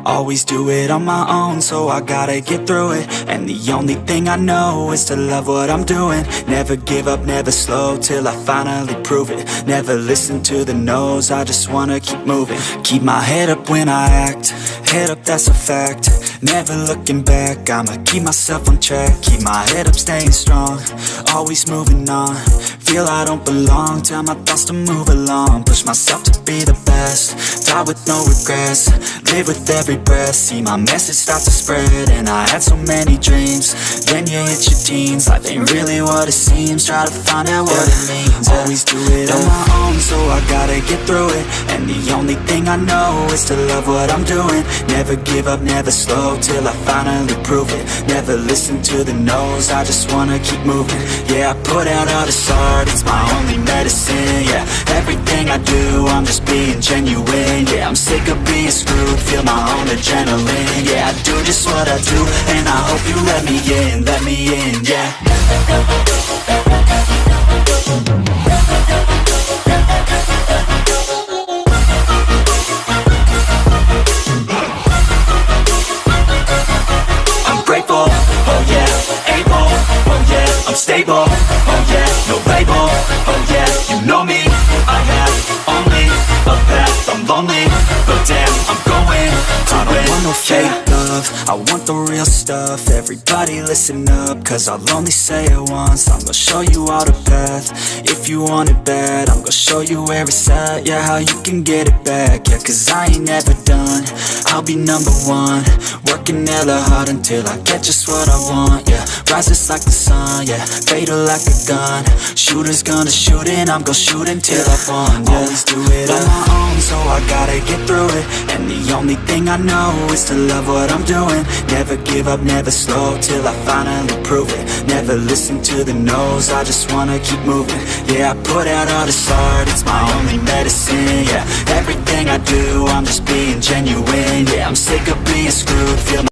Always do it on my own, so I gotta get through it. And the only thing I know is to love what I'm doing. Never give up, never slow, till I finally prove it. Never listen to the no's, I just wanna keep moving. Keep my head up when I act, head up, that's a fact. Never looking back, I'ma keep myself on track. Keep my head up, staying strong, always moving on. Feel I don't belong, tell my thoughts to move along. Push myself to be the best, die with no regrets. Live with every breath, see my message start to spread. And I had so many dreams, then you hit your teens. Life ain't really what it seems, try to find out what it means. Always do it on my own, so I gotta get through it. And the only thing I know is to love what I'm doing. Never give up, never slow, till I finally prove it. Never listen to the no's, I just wanna keep moving. Yeah, I put out all this art, it's my only medicine. Yeah, everything I do, I'm just being genuine. Yeah, I'm sick of being screwed, feel my own adrenaline. Yeah, I do just what I do, and I hope you let me in, yeah. I'm grateful, oh yeah, able, oh yeah, I'm stable, oh yeah, no label, oh yeah, you know me, I have only a path, I'm lonely, but damn, I'm going to I don't want no fake love, I want the real stuff. Everybody listen up, cause I'll only say it once. I'm gonna show you all the path, if you want it bad. I'm gonna show you where it's at, yeah, how you can get it back. Yeah, cause I ain't never done, I'll be number one. Working hella hard until I get just what I want, yeah. Rises like the sun, yeah, fatal like a gun. Shooter's gonna shoot and I'm gonna shoot until I won, yeah. Always do it on my own, so I gotta get through it. And the only thing I know is to love what I'm doing. Never give up, never slow, till I finally prove it. Never listen to the no's, I just wanna keep moving. Yeah, I put out all this art, it's my only medicine. Yeah, everything I do, I'm just being genuine. Yeah, I'm sick of being screwed, feel my